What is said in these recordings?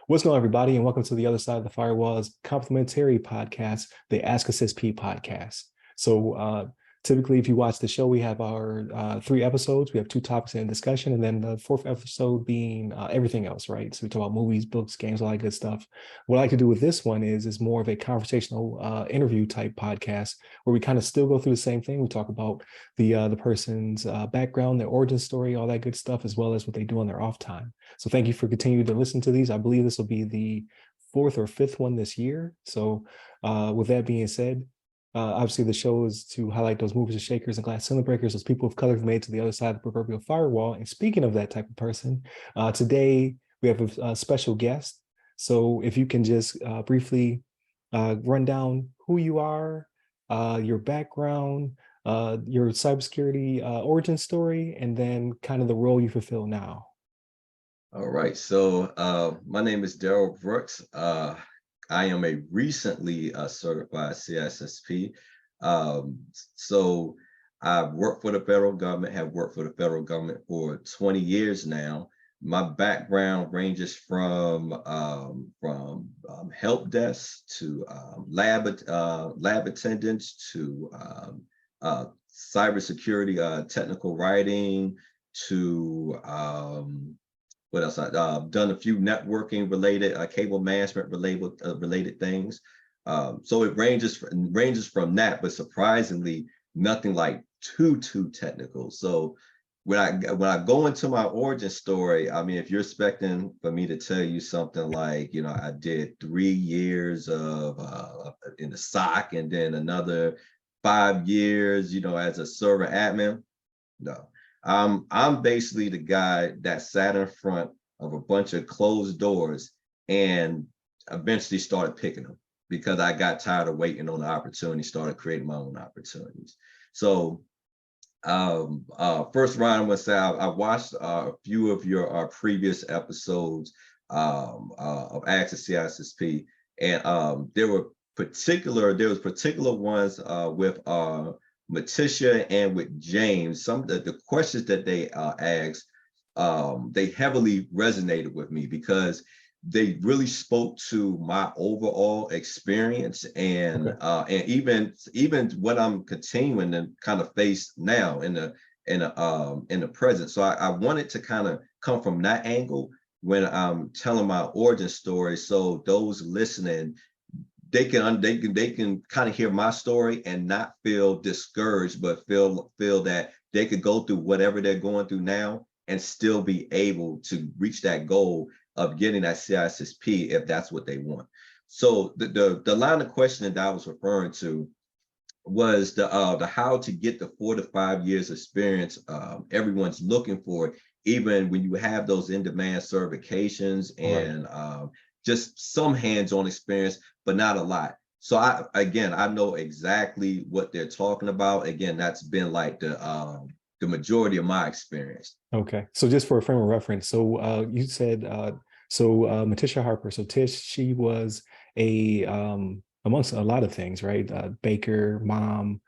What's going on, everybody, and welcome to the Other Side of the Firewall's complimentary podcast, the Ask A CISSP podcast. So typically, if you watch the show, we have our 3 episodes. We have 2 topics in discussion, and then the 4th episode being everything else, right? So we talk about movies, books, games, all that good stuff. What I like to do with this one is more of a conversational interview type podcast where we kind of still go through the same thing. We talk about the person's background, their origin story, all that good stuff, as well as what they do on their off time. So thank you for continuing to listen to these. I believe this will be the 4th or 5th one this year. So with that being said, obviously the show is to highlight those movers and shakers and glass ceiling breakers, those people of color who've made to the other side of the proverbial firewall. And speaking of that type of person, today we have a special guest. So if you can just briefly run down who you are, your background, your cybersecurity origin story, and then kind of the role you fulfill now. All right, so my name is Daryl Brooks. I am a recently certified CISSP. So I've worked for the federal government, have worked for the federal government for 20 years now. My background ranges from help desk to lab attendants to cybersecurity technical writing to what else? I've done a few networking related, cable management related things. So it ranges from that, but surprisingly, nothing like too technical. So when I go into my origin story, I mean, if you're expecting for me to tell you something like, I did 3 years of in the SOC and then another 5 years, as a server admin, no. I'm basically the guy that sat in front of a bunch of closed doors and eventually started picking them because I got tired of waiting on the opportunity, started creating my own opportunities. So first round, I must say I watched a few of your previous episodes of Ask A CISSP, and there was particular ones with Matisha and with James. Some of the questions that they asked, they heavily resonated with me because they really spoke to my overall experience and even what I'm continuing to kind of face now in the present. So I wanted to kind of come from that angle when I'm telling my origin story, so those listening, they can kind of hear my story and not feel discouraged, but feel that they could go through whatever they're going through now and still be able to reach that goal of getting that CISSP if that's what they want. So the line of questioning that I was referring to was the how to get the 4 to 5 years experience everyone's looking for, even when you have those in-demand certifications and just some hands-on experience, but not a lot. So I know exactly what they're talking about. Again, that's been like the majority of my experience. Okay, so just for a frame of reference, so you said Matisha Harper. So Tish, she was a amongst a lot of things, right? Baker, mom.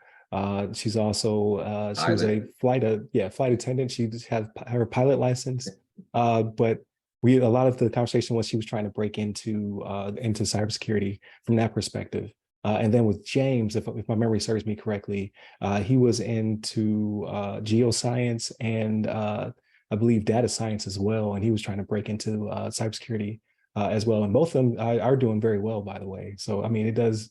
She's also she was a flight attendant. She just had her pilot license, but a lot of the conversation was she was trying to break into cybersecurity from that perspective. And then with James, if my memory serves me correctly, he was into geoscience and I believe data science as well. And he was trying to break into cybersecurity as well. And both of them are doing very well, by the way. So, I mean, it does,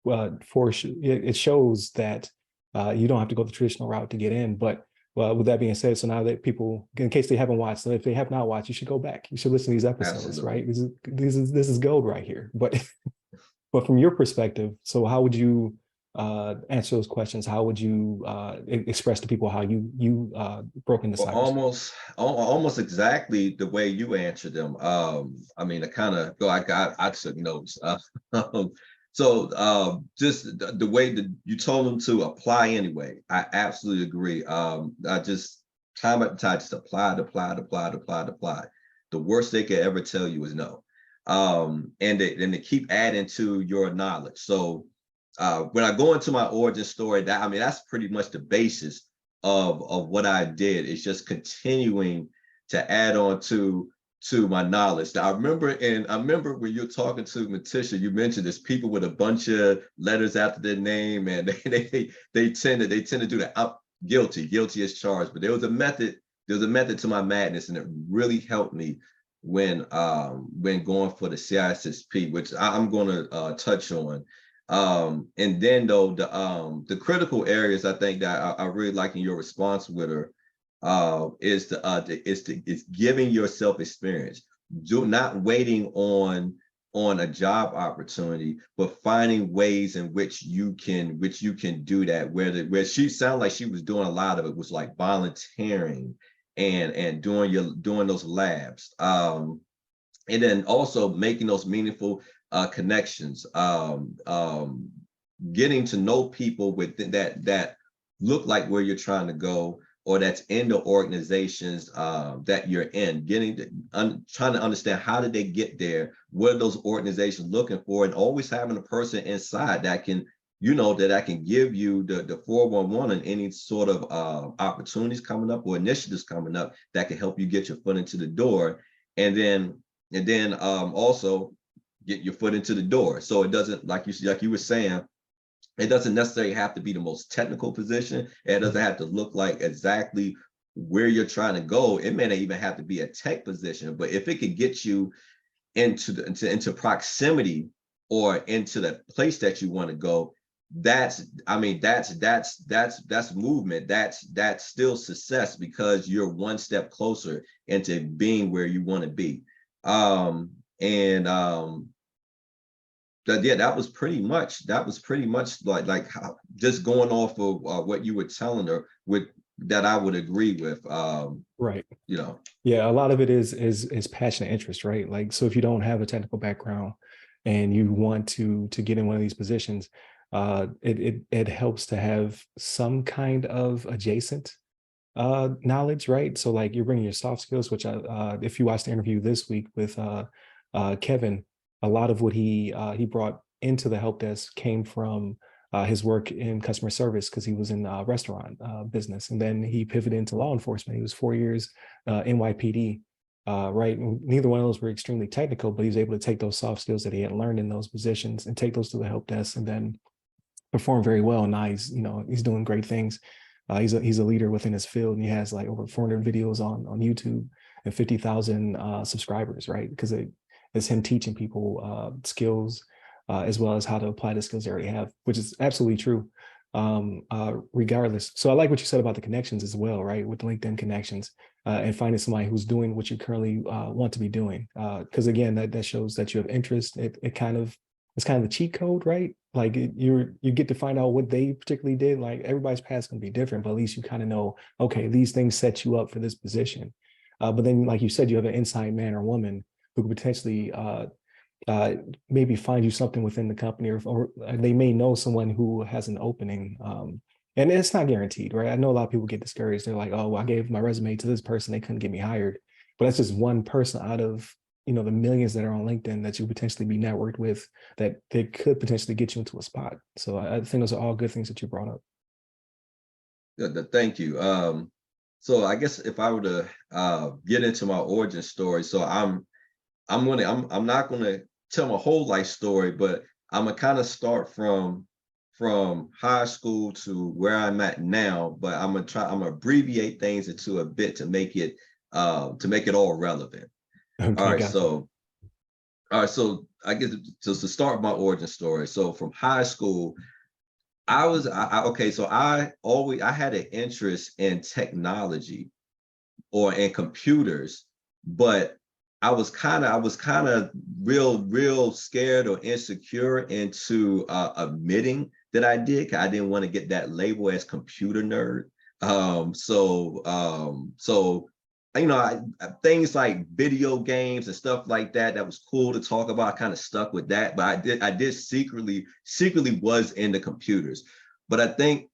it shows that you don't have to go the traditional route to get in. But with that being said, so now that people, in case they haven't watched, so if they have not watched, you should go back. You should listen to these episodes, right? This is gold right here. But from your perspective, so how would you answer those questions? How would you express to people how you broke into cybersecurity? Almost exactly the way you answered them. I mean, I took notes. So just the way that you told them to apply anyway, I absolutely agree. I just time after time just apply. The worst they could ever tell you is no. And they keep adding to your knowledge. So when I go into my origin story, that's pretty much the basis of what I did. It's just continuing to add on to to my knowledge. I remember when you're talking to Matisha, you mentioned there's people with a bunch of letters after their name, and they tend to do that. I'm guilty as charged. But there was a method to my madness, and it really helped me when going for the CISSP, which I'm going to touch on. And then though the critical areas I think that I really like in your response with her is giving yourself experience. Not waiting on a job opportunity, but finding ways in which you can do that. Where she sounded like she was doing a lot of it was like volunteering and doing those labs. And then also making those meaningful connections, getting to know people that look like where you're trying to go, or that's in the organizations that you're in, trying to understand how did they get there, what are those organizations looking for, and always having a person inside that can, that can give you the 411 and any sort of opportunities coming up or initiatives coming up that can help you get your foot into the door, and then also get your foot into the door. So it doesn't, like you were saying, it doesn't necessarily have to be the most technical position. It doesn't have to look like exactly where you're trying to go. It may not even have to be a tech position, but if it could get you into proximity or into the place that you want to go, that's movement. That's still success, because you're one step closer into being where you want to be. That was pretty much like how, just going off of what you were telling her, with that I would agree with. Right. Yeah, a lot of it is passion and interest, right? Like, so if you don't have a technical background and you want to get in one of these positions, it helps to have some kind of adjacent knowledge, right? So like you're bringing your soft skills, which if you watch the interview this week with Kevin, a lot of what he brought into the help desk came from his work in customer service, because he was in restaurant business, and then he pivoted into law enforcement. He was 4 years NYPD, right? And neither one of those were extremely technical, but he was able to take those soft skills that he had learned in those positions and take those to the help desk, and then perform very well. And now he's doing great things. He's a leader within his field, and he has like over 400 videos on YouTube and 50,000 subscribers, right? Because it's him teaching people skills as well as how to apply the skills they already have, which is absolutely true, regardless. So I like what you said about the connections as well, right? With LinkedIn connections and finding somebody who's doing what you currently want to be doing. Because again, that shows that you have interest. It's kind of the cheat code, right? Like you get to find out what they particularly did. Like everybody's path is going to be different, but at least you kind of know, okay, these things set you up for this position. But then, like you said, you have an inside man or woman who could potentially maybe find you something within the company, or they may know someone who has an opening. And it's not guaranteed, right? I know a lot of people get discouraged. They're like, oh, I gave my resume to this person, they couldn't get me hired. But that's just one person out of the millions that are on LinkedIn that you potentially be networked with, that they could potentially get you into a spot. So I think those are all good things that you brought up. thank you. So I guess if I were to get into my origin story, so I'm not gonna tell my whole life story, but I'm gonna kind of start from high school to where I'm at now. But I'm gonna abbreviate things into a bit to make it all relevant. Okay, All right, gotcha. so I guess just to start my origin story. So from high school, so I had an interest in technology or in computers, but I was kind of real scared or insecure into admitting that I did. 'Cause I didn't want to get that label as computer nerd. So things like video games and stuff like that was cool to talk about. I kind of stuck with that, but I did secretly was into computers. But I think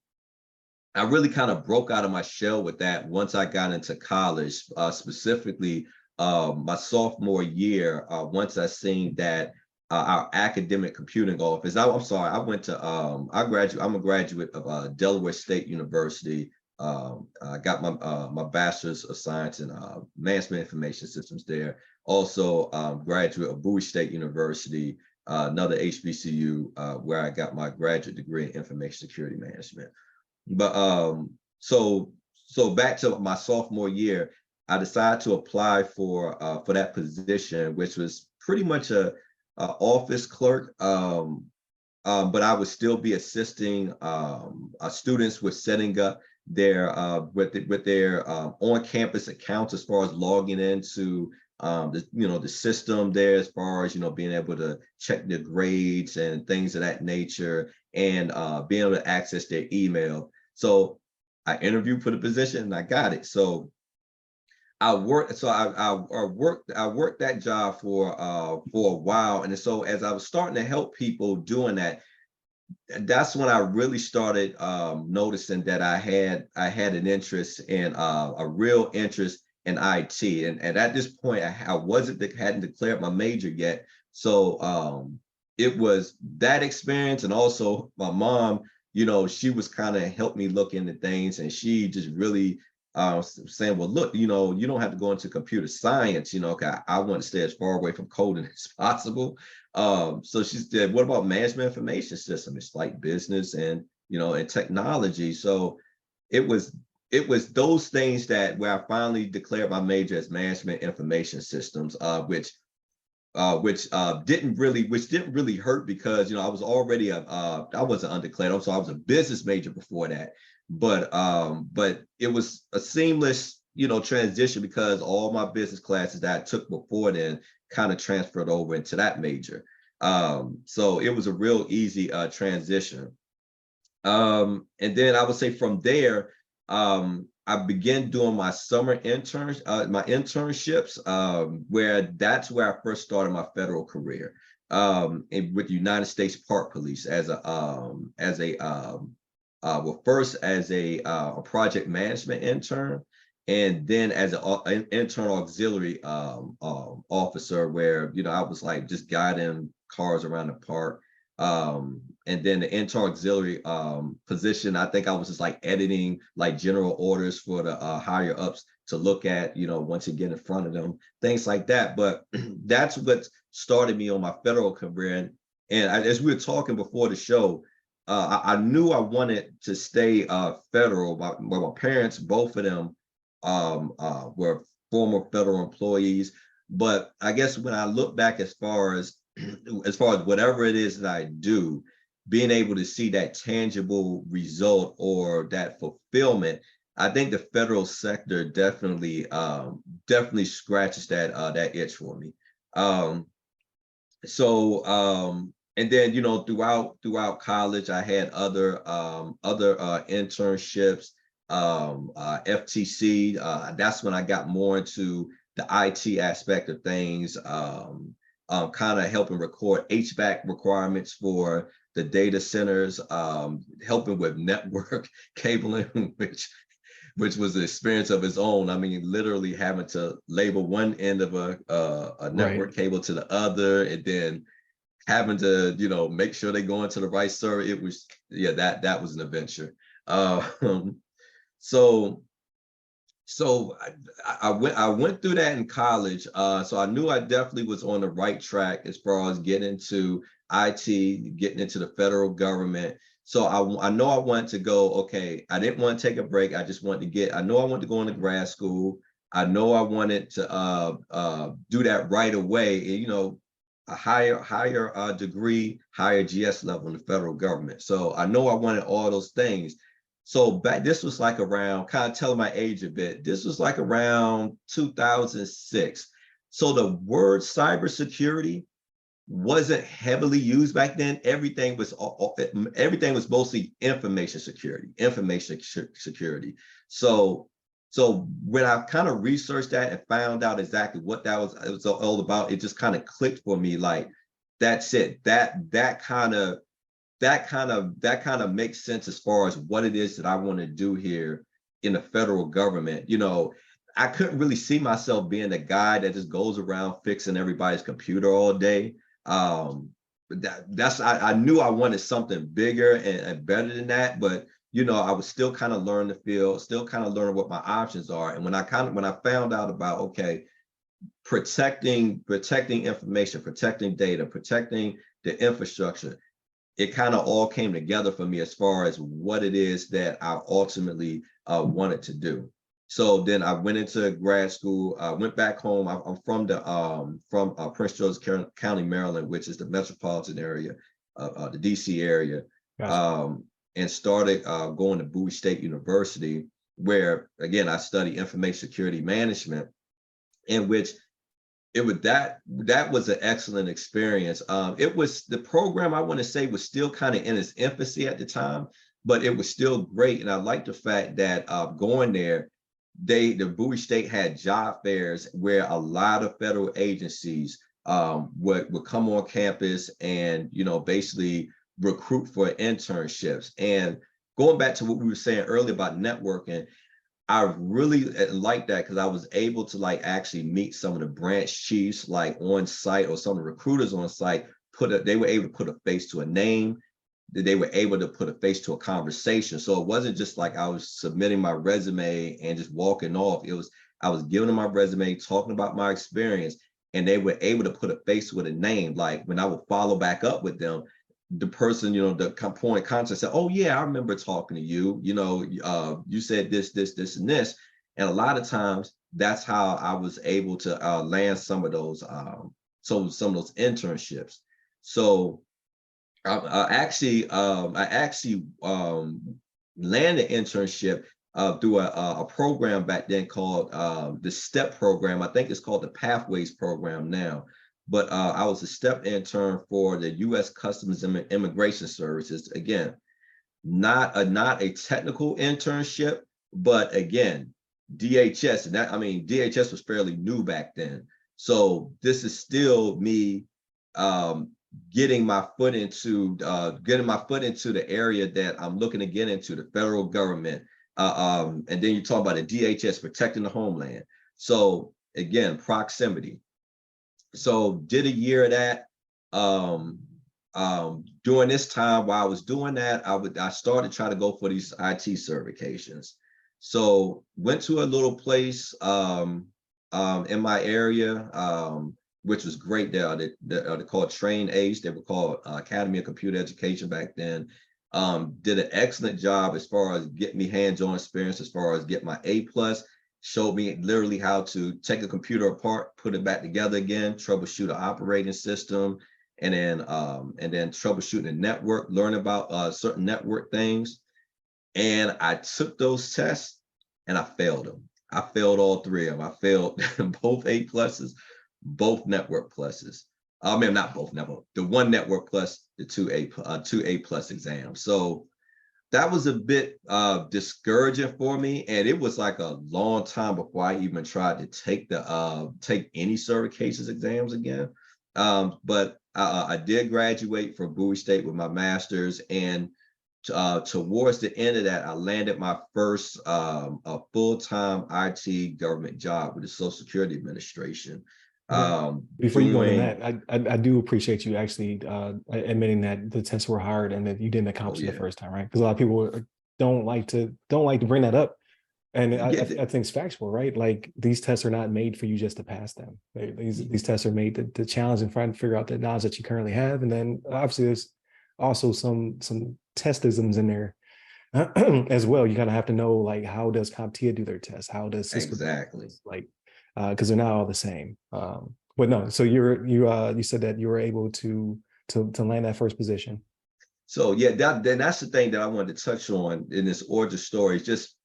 I really kind of broke out of my shell with that once I got into college, specifically my sophomore year. Once I seen that our academic computing office, I'm sorry, I went to I'm a graduate of Delaware State University. I got my Bachelor's of Science in Management Information Systems there. Also, graduate of Bowie State University, another HBCU, where I got my graduate degree in Information Security Management. But so back to my sophomore year, I decided to apply for that position, which was pretty much a office clerk. But I would still be assisting students with setting up their with their on-campus accounts as far as logging into the system there, as far as being able to check their grades and things of that nature, and being able to access their email. So I interviewed for the position and I got it. So I worked that job for a while, and so as I was starting to help people doing that, that's when I really started noticing that I had an interest in a real interest in IT, and at this point I hadn't declared my major yet. So it was that experience, and also my mom, she was kind of helped me look into things, and she just really saying, well, look, you don't have to go into computer science, 'cause I want to stay as far away from coding as possible. So she said, what about management information system? It's like business and and technology. So it was those things that where I finally declared my major as management information systems, which didn't really hurt, because I was already I wasn't undeclared, so I was a business major before that. But it was a seamless transition, because all my business classes that I took before then kind of transferred over into that major. So it was a real easy transition. And then I would say from there, I began doing my summer internships, where that's where I first started my federal career, with the United States Park Police as well, first as a project management intern, and then as an intern auxiliary officer, where I was like just guiding cars around the park. And then the intern auxiliary position, I think I was just like editing like general orders for the higher ups to look at, once you get in front of them, things like that. But that's what started me on my federal career. And as we were talking before the show, I knew I wanted to stay federal. My parents, both of them, were former federal employees. But I guess when I look back, as far as whatever it is that I do, being able to see that tangible result or that fulfillment, I think the federal sector definitely scratches that itch for me. And then throughout college, I had other internships, FTC. That's when I got more into the IT aspect of things, kind of helping record HVAC requirements for the data centers, helping with network cabling, which was an experience of its own. I mean, literally having to label one end of a network cable to the other, and then having to make sure they go into the right server. It was that was an adventure. So I went through that in college. So I knew I definitely was on the right track as far as getting into IT, getting into the federal government. So I know I wanted to go. Okay, I didn't want to take a break. I just wanted to I know I wanted to go into grad school. I know I wanted to do that right away. A higher degree, higher GS level in the federal government. So I know I wanted all those things. So this was like around, kind of telling my age a bit, this was like around 2006. So the word cybersecurity wasn't heavily used back then. Everything was mostly information security. So when I kind of researched that and found out exactly what it was all about, it just kind of clicked for me. Like, that's it. That kind of makes sense as far as what it is that I want to do here in the federal government. I couldn't really see myself being the guy that just goes around fixing everybody's computer all day. I knew I wanted something bigger and better than that, but I was still kind of learning the field, still kind of learning what my options are. And when I found out about, okay, protecting information, protecting data, protecting the infrastructure, it kind of all came together for me as far as what it is that I ultimately wanted to do. So then I went into grad school. I went back home. I'm from Prince George's County, Maryland, which is the metropolitan area, the DC area, Gotcha. and started going to Bowie State University, where again I studied information security management, in which it was that was an excellent experience. It was the program, I want to say, was still kind of in its infancy at the time, but it was still great. And I like the fact that going there, the Bowie State had job fairs where a lot of federal agencies would come on campus and basically recruit for internships. And going back to what we were saying earlier about networking, I really like that because I was able to actually meet some of the branch chiefs on site, or some of the recruiters on site. They were able to put a face to a name. They were able to put a face to a conversation. So it wasn't just like I was submitting my resume and just walking off. I was giving them my resume, talking about my experience, and they were able to put a face with a name. Like when I would follow back up with them, the person, the point of contact said, "Oh yeah, I remember talking to you. You said this, and this." And a lot of times, that's how I was able to land some of those internships. So I actually landed an internship through a program back then called the STEP program. I think it's called the Pathways program now. But I was a STEP intern for the U.S. Customs and Immigration Services. Again, not a technical internship, but again, DHS. And DHS was fairly new back then. So this is still me getting my foot into the area that I'm looking to get into, the federal government. And then you talk about the DHS, protecting the homeland. So again, proximity. So did a year of that. During this time, while I was doing that, I started trying to go for these IT certifications. So went to a little place in my area, which was great there. They called Train Ace. They were called Academy of Computer Education back then. Did an excellent job as far as getting me hands-on experience, as far as get my A+. Showed me literally how to take a computer apart, put it back together again, troubleshoot an operating system, and then troubleshooting a network, learn about certain network things. And I took those tests and I failed them. I failed all three of them. I failed both A+, both network pluses. I mean, not both network, the one network plus the two A+ exams. So that was a bit discouraging for me, and it was like a long time before I even tried to take any certifications exams again. But I did graduate from Bowie State with my master's, and towards the end of that, I landed my first full-time IT government job with the Social Security Administration. Before you go into that, I do appreciate you actually admitting that the tests were hard and that you didn't accomplish it the first time, right? Because a lot of people don't like to bring that up, and I think it's factual, right? Like these tests are not made for you just to pass them. These tests are made to challenge and try to figure out the knowledge that you currently have, and then obviously there's also some testisms in there as well. You kind of have to know, like, how does CompTIA do their tests? How does Cisco exactly because they're not all the same. But no, so you said that you were able to land that first position. So yeah, that's the thing that I wanted to touch on in this origin story. Just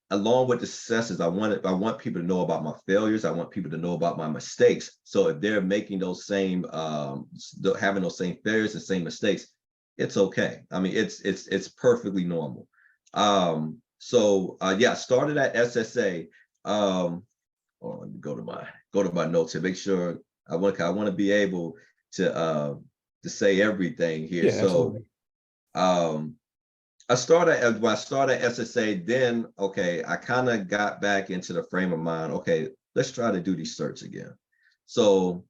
along with the successes, I want people to know about my failures. I want people to know about my mistakes. So if they're making those same having those same failures and same mistakes, it's okay. I mean, it's perfectly normal. So yeah, I started at SSA. Let me go to my notes and make sure I want to be able to say everything here. Yeah, so when I started at SSA, then okay, I kind of got back into the frame of mind. Okay, let's try to do these certs again. So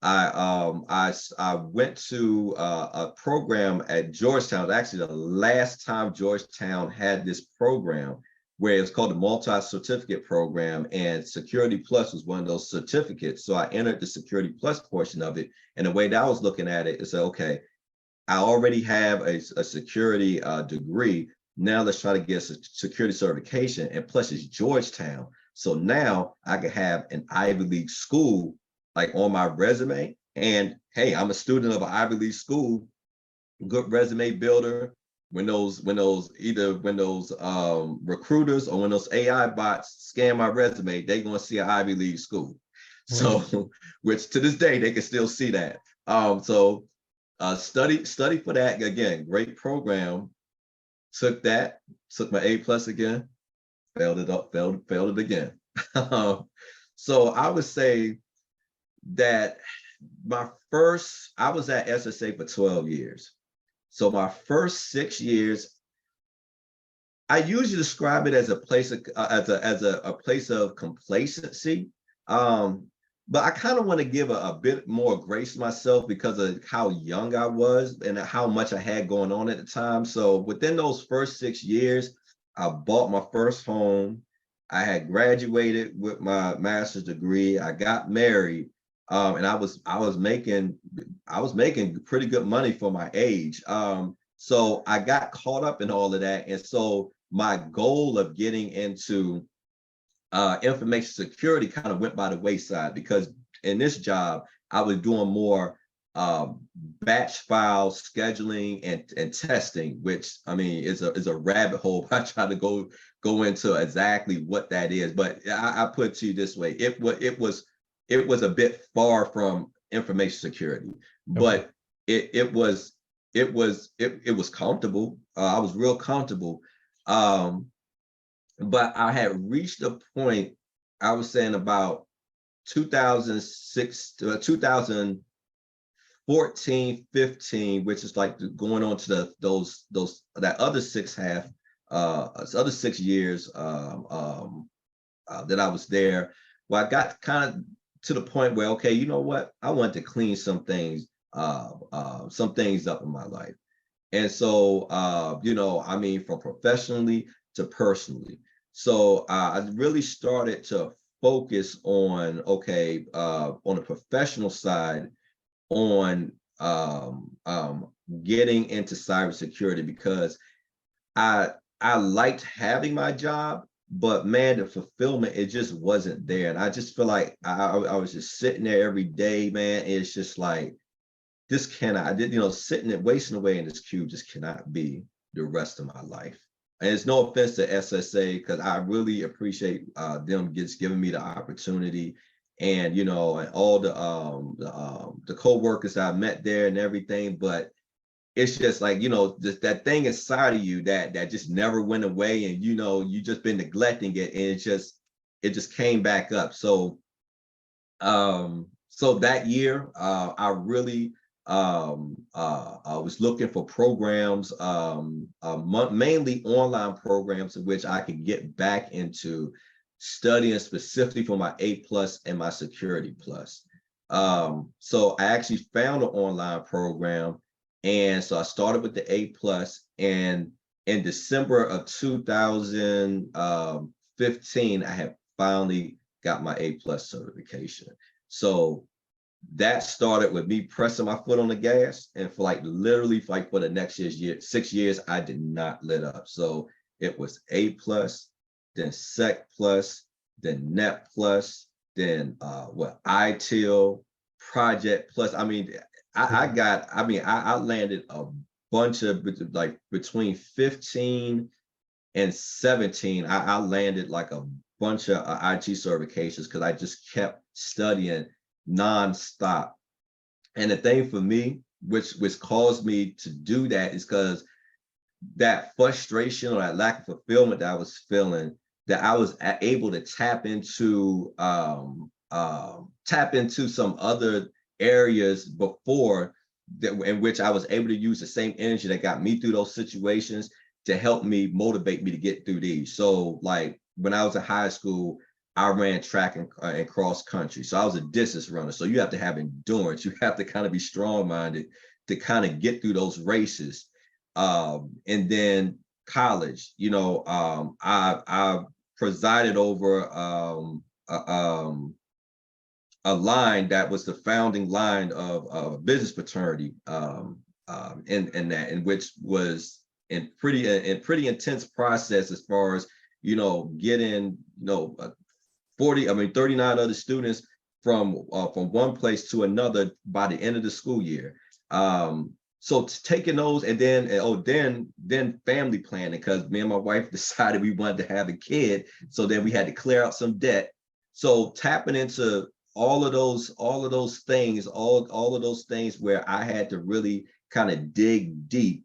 I went to a program at Georgetown. Actually, the last time Georgetown had this program, where it's called the multi-certificate program, and Security Plus was one of those certificates. So I entered the Security Plus portion of it, and the way that I was looking at it is, okay, I already have a security degree. Now let's try to get a security certification, and plus it's Georgetown. So now I can have an Ivy League school like on my resume. And hey, I'm a student of an Ivy League school, good resume builder. When those recruiters or when those AI bots scan my resume, they're gonna see an Ivy League school. So, which to this day they can still see that. Study for that again. Great program. Took my A+ again, failed it again. So I would say that I was at SSA for 12 years. So my first 6 years, I usually describe it as a place of a place of complacency. But I kind of want to give a bit more grace to myself because of how young I was and how much I had going on at the time. So within those first 6 years, I bought my first home. I had graduated with my master's degree. I got married. And I was making pretty good money for my age. So I got caught up in all of that. And so my goal of getting into information security kind of went by the wayside, because in this job, I was doing more batch file scheduling and testing, which I mean is a rabbit hole. I try to go into exactly what that is, but I put it to you this way: it was a bit far from information security, but it was comfortable. I was real comfortable. But I had reached a point, I was saying about 2006 to 2014, 15, which is like going on to that other 6 years that I was there. Well, I got kind of to the point where, okay, you know what? I want to clean some things up in my life. And so, I mean, from professionally to personally. So I really started to focus on, okay, on the professional side, on getting into cybersecurity, because I liked having my job, but man, the fulfillment, it just wasn't there. And I just feel like I was just sitting there every day, man. It's just like, sitting and wasting away in this cube just cannot be the rest of my life. And it's no offense to SSA, because I really appreciate them just giving me the opportunity, and and all the co-workers I met there and everything. But it's just like, that thing inside of you that just never went away, and you just been neglecting it, and it just came back up. So that year, I really I was looking for programs, mainly online programs, in which I could get back into studying specifically for my A+ and my Security Plus. So I actually found an online program, and so I started with the A+, and in December of 2015, I had finally got my A+ certification. So that started with me pressing my foot on the gas, and for the next 6 years, I did not let up. So it was A+, then Sec+, then Net+, then ITIL, Project Plus. I mean, I landed a bunch of, like, between 15 and 17, I landed like a bunch of IT certifications, because I just kept studying nonstop. And the thing for me, which caused me to do that, is because that frustration or that lack of fulfillment that I was feeling, that I was able to tap into some other areas before, that in which I was able to use the same energy that got me through those situations to help me motivate me to get through these. So like when I was in high school, I ran track and cross country. So I was a distance runner. So you have to have endurance. You have to kind of be strong-minded to kind of get through those races. And then college, I presided over a line that was the founding line of a business fraternity, in which was in pretty intense process as far as getting 39 other students from one place to another by the end of the school year. So taking those, and then family planning, because me and my wife decided we wanted to have a kid, so then we had to clear out some debt. So tapping into all of those things, all of those things where I had to really kind of dig deep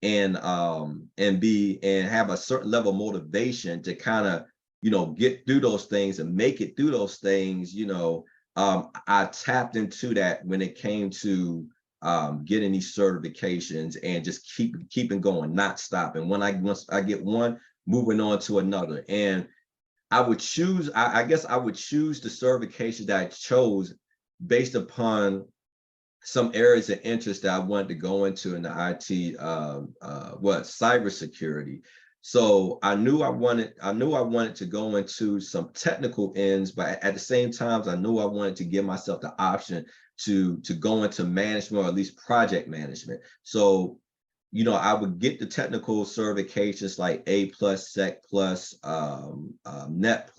and have a certain level of motivation to kind of get through those things and make it through those things. I tapped into that when it came to getting these certifications and just keeping going, not stopping. Once I get one, moving on to another. And I would choose, I guess I would choose the certification that I chose based upon some areas of interest that I wanted to go into in the IT, cybersecurity. So I knew I wanted to go into some technical ends, but at the same time, I knew I wanted to give myself the option to go into management, or at least project management. So, I would get the technical certifications like A+, Sec+, Net+,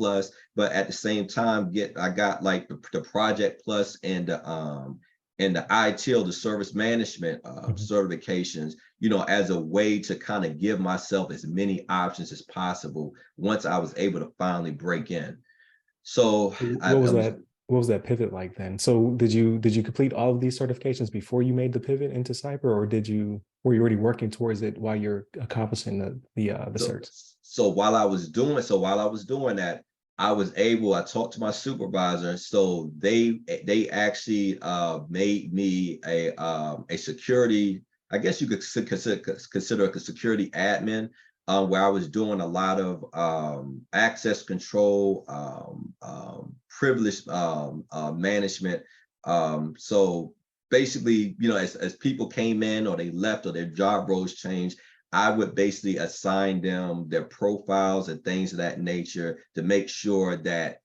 but at the same time, I got like the Project Plus and the ITIL, the service management certifications, as a way to kind of give myself as many options as possible once I was able to finally break in. So what was that pivot like then? So did you complete all of these certifications before you made the pivot into cyber, or were you already working towards it while you're accomplishing the certs? So while I was doing that, I talked to my supervisor. So they actually made me a security, I guess you could consider a security admin, where I was doing a lot of access control, privilege management. So basically, as people came in or they left or their job roles changed, I would basically assign them their profiles and things of that nature to make sure that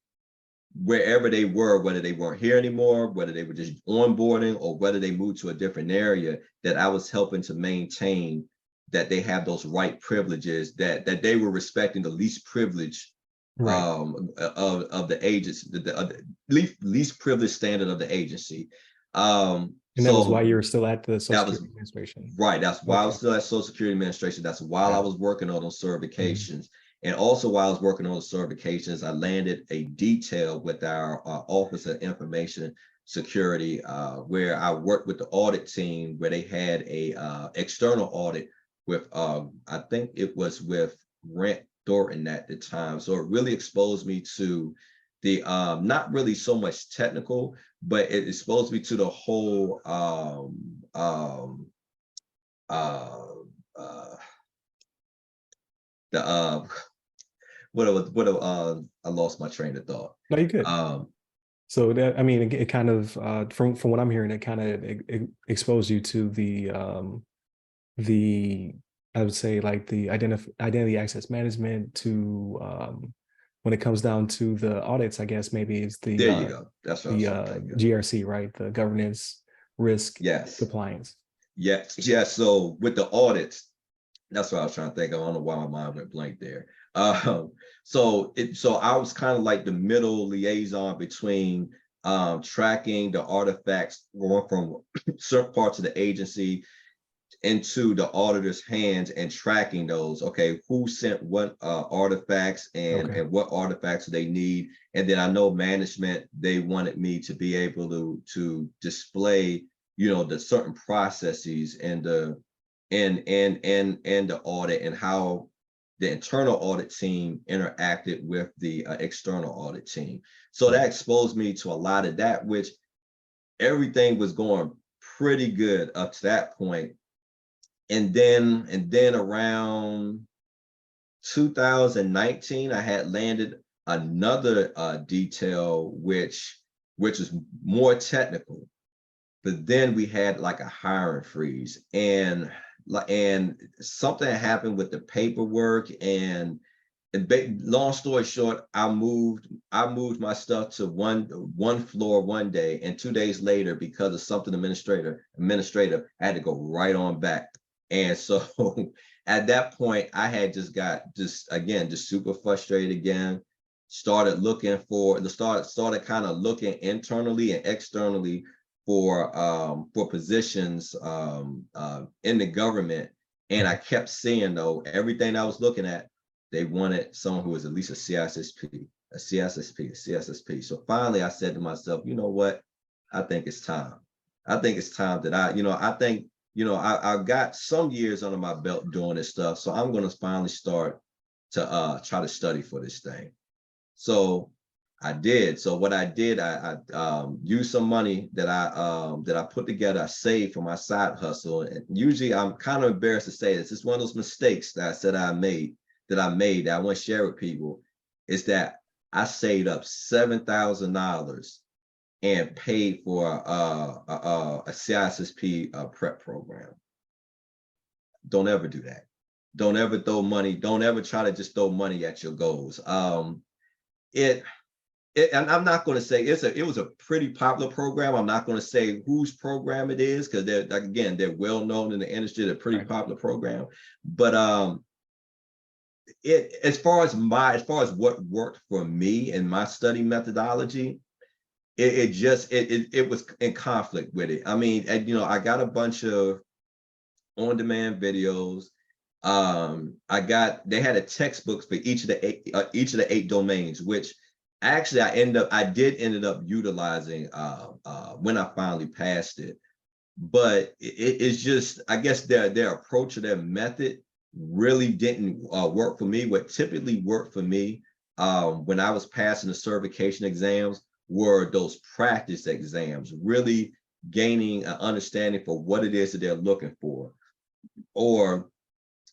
wherever they were, whether they weren't here anymore, whether they were just onboarding, or whether they moved to a different area, that I was helping to maintain that they have those right privileges, that they were respecting the least privilege of the agency, the least privilege standard of the agency. And that was why you were still at the Social Security Administration. Right. That's why I was still at Social Security Administration. That's while I was working on those certifications. And also while I was working on the certifications, I landed a detail with our Office of Information Security, where I worked with the audit team, where they had a external audit with, I think it was with Grant Thornton at the time. So it really exposed me to the, not really so much technical, but it exposed me to the whole, I lost my train of thought. No, you're good. So that, I mean, it kind of, from what I'm hearing, it kind of exposed you to the I would say like the identity access management, to when it comes down to the audits, I guess maybe it's the there you go. That's what the GRC, right? The governance, risk, compliance. Yes. So with the audits, that's what I was trying to think of. I don't know why my mind went blank there. So I was kind of like the middle liaison between tracking the artifacts going from certain parts of the agency into the auditor's hands and tracking those. Okay, who sent what artifacts and what artifacts they need. And then I know management, they wanted me to be able to display, the certain processes and the audit, and how the internal audit team interacted with the external audit team. So that exposed me to a lot of that, which everything was going pretty good up to that point. And then around 2019, I had landed another detail, which is more technical. But then we had like a hiring freeze, and something happened with the paperwork, and long story short, I moved my stuff to one floor one day, and 2 days later, because of something administrative, I had to go right on back. And so at that point, I had just super frustrated again. Started kind of looking internally and externally for positions in the government, and I kept seeing, though, everything I was looking at, they wanted someone who was at least a CISSP. So finally, I said to myself, you know what? I think it's time. I think it's time that I've got some years under my belt doing this stuff, so I'm going to finally start to try to study for this thing. So I did. So what I did, I used some money that I put together. I saved for my side hustle, and usually I'm kind of embarrassed to say this. It's one of those mistakes that I said I made that I want to share with people, is that I saved up $7,000 and paid for a CISSP prep program. Don't ever do that. Don't ever throw money. Don't ever try to just throw money at your goals. And I'm not going to say it was a pretty popular program. I'm not going to say whose program it is, because they're well known in the industry. They're a pretty popular program. But as far as what worked for me and my study methodology, it was in conflict with it. I mean, I got a bunch of on-demand videos. They had a textbooks for each of the eight domains, which actually I ended up utilizing when I finally passed it. But it's just, I guess their approach or their method really didn't work for me. What typically worked for me when I was passing the certification exams were those practice exams, really gaining an understanding for what it is that they're looking for. Or,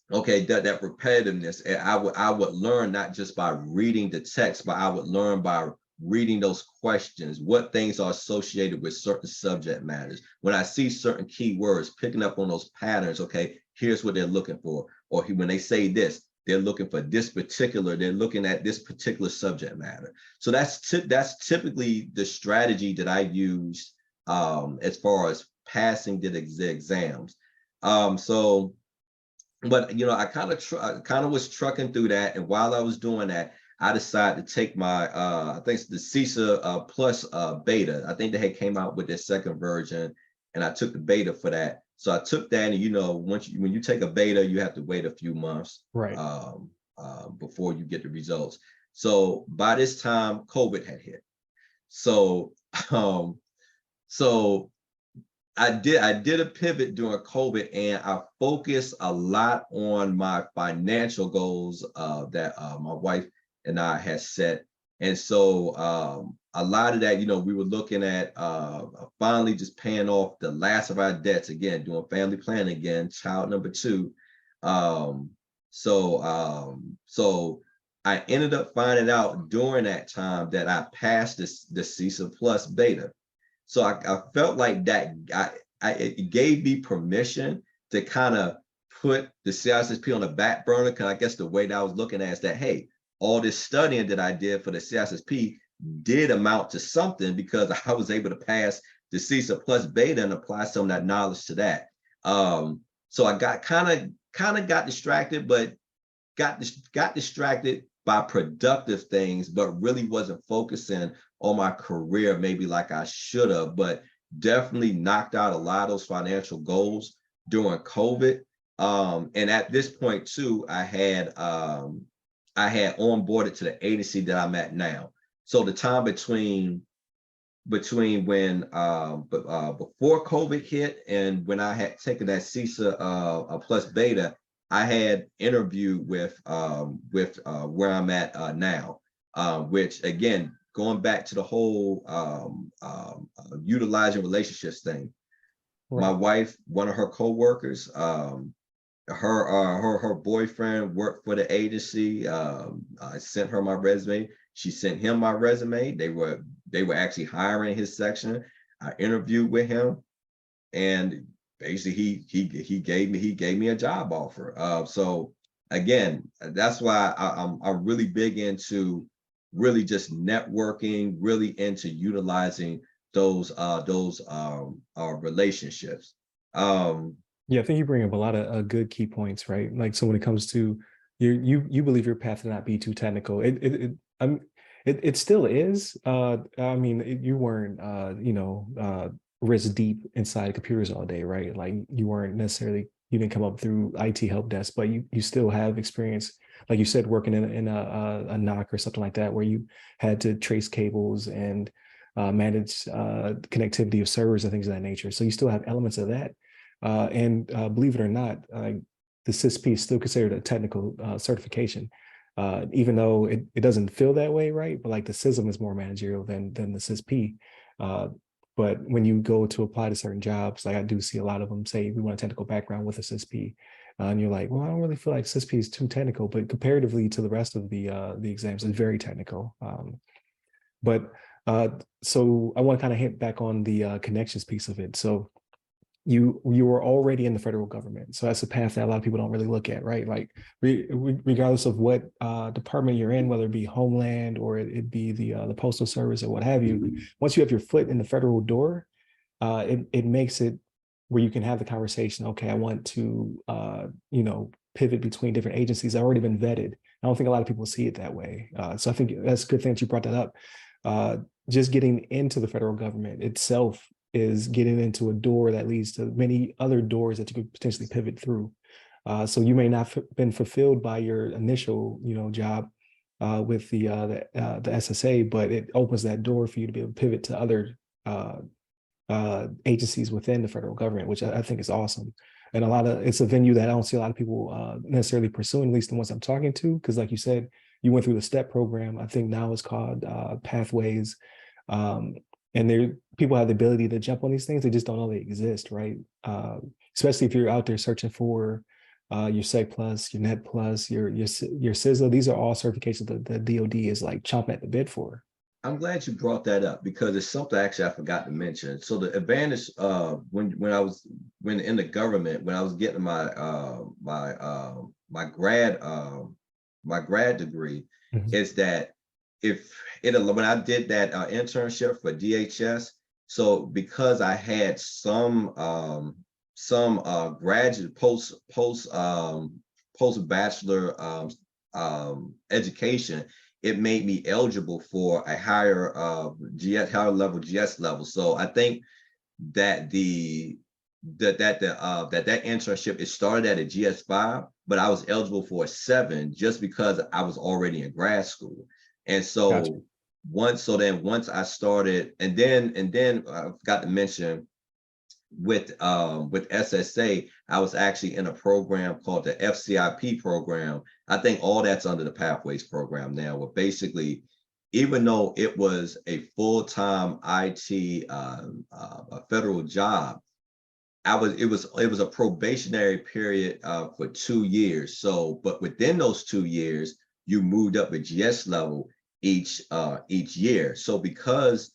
okay, that repetitiveness, I would learn not just by reading the text, but I would learn by reading those questions, what things are associated with certain subject matters. When I see certain keywords, picking up on those patterns, okay, here's what they're looking for. Or when they say this, they're looking for they're looking at this particular subject matter. So that's typically the strategy that I use as far as passing the exams. But I kind of was trucking through that, and while I was doing that, I decided to take my I think it's the CISA plus beta. I think they had came out with their second version, and I took the beta for that. So I took that, and when you take a beta, you have to wait a few months before you get the results. So by this time, COVID had hit. So I did a pivot during COVID, and I focused a lot on my financial goals that my wife and I had set. And so a lot of that, we were looking at finally just paying off the last of our debts again, doing family planning again, child number 2. So I ended up finding out during that time that I passed the CISA plus beta. So I felt like that it gave me permission to kind of put the CISSP on the back burner, because I guess the way that I was looking at it is that, hey, all this studying that I did for the CISSP did amount to something, because I was able to pass the CISA plus beta and apply some of that knowledge to that. So I got kind of got distracted, but got distracted by productive things, but really wasn't focusing on my career maybe like I should have, but definitely knocked out a lot of those financial goals during COVID. And at this point too, I had onboarded to the agency that I'm at now. So the time between when before COVID hit and when I had taken that CISA plus beta, I had interviewed with where I'm at now, which again, going back to the whole utilizing relationships thing. Right. My wife, one of her coworkers, her boyfriend worked for the agency. I sent her my resume. She sent him my resume. They were actually hiring his section. I interviewed with him, and basically he gave me a job offer. So again, that's why I'm really big into really just networking, really into utilizing those relationships. Yeah, I think you bring up a lot of good key points, right? Like, so when it comes to you believe your path to not be too technical. It still is. I mean, you weren't wrist deep inside computers all day, right? Like, you weren't necessarily, you didn't come up through IT help desk, but you still have experience, like you said, working in a knock or something like that, where you had to trace cables and manage connectivity of servers and things of that nature. So you still have elements of that. And believe it or not, the CISSP is still considered a technical certification, even though it doesn't feel that way, right? But like, the CISM is more managerial than the CISSP. But when you go to apply to certain jobs, like, I do see a lot of them say, we want a technical background with a CISSP. And you're like, well, I don't really feel like CISSP is too technical, but comparatively to the rest of the exams, it's very technical. But so I want to kind of hit back on the connections piece of it. So you were already in the federal government. So that's a path that a lot of people don't really look at, right? Like, regardless of what department you're in, whether it be Homeland or it be the Postal Service or what have you, once you have your foot in the federal door, it makes it where you can have the conversation. Okay, I want to pivot between different agencies. I've already been vetted. I don't think a lot of people see it that way. So I think that's a good thing that you brought that up. Just getting into the federal government itself is getting into a door that leads to many other doors that you could potentially pivot through. So you may not have been fulfilled by your initial, job with the SSA, but it opens that door for you to be able to pivot to other agencies within the federal government, which I think is awesome. And it's a venue that I don't see a lot of people necessarily pursuing, at least the ones I'm talking to, because like you said, you went through the STEP program. I think now it's called Pathways. And people have the ability to jump on these things. They just don't know they exist, right? Especially if you're out there searching for your Sec Plus, your Net Plus, your CISA. These are all certifications that the DoD is like chomping at the bit for. I'm glad you brought that up, because it's something actually I forgot to mention. So the advantage when in the government, when I was getting my grad degree, Mhm. is that when I did that internship for DHS, so because I had some graduate post bachelor education, it made me eligible for a higher level GS level. So I think that that internship, it started at a GS5, but I was eligible for a 7 just because I was already in grad school. And Gotcha. so once I started, and then I forgot to mention, with SSA, I was actually in a program called the FCIP program. I think all that's under the Pathways program now. Where basically, even though it was a full-time IT a federal job, it was a probationary period for 2 years. So, but within those 2 years, you moved up a GS level each year. So because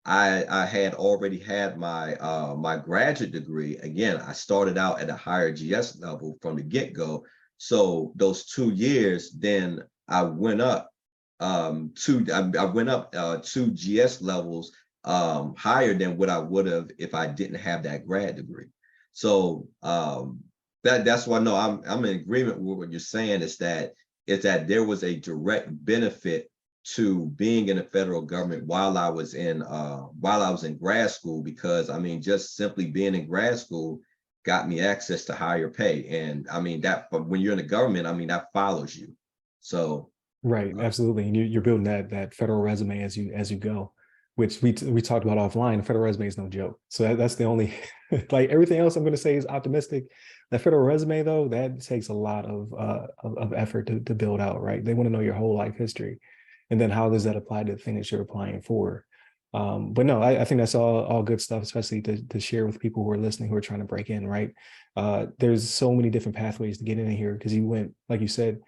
I had already had my graduate degree, again, I started out at a higher GS level from the get-go. So those 2 years, then I went up two GS levels higher than what I would have if I didn't have that grad degree. So that's why, no, I'm in agreement with what you're saying, is that there was a direct benefit to being in the federal government while I was in grad school, because I mean, just simply being in grad school got me access to higher pay. And I mean, but when you're in the government, I mean, that follows you. So Right, absolutely. And you're building that federal resume as you go, which we talked about offline. The federal resume is no joke. So that's the only like, everything else I'm going to say is optimistic. That federal resume, though, that takes a lot of effort to build out, right? They want to know your whole life history, and then how does that apply to the thing that you're applying for? But no, I think that's all good stuff, especially to share with people who are listening, who are trying to break in, right? There's so many different pathways to get in here because you went, like you said,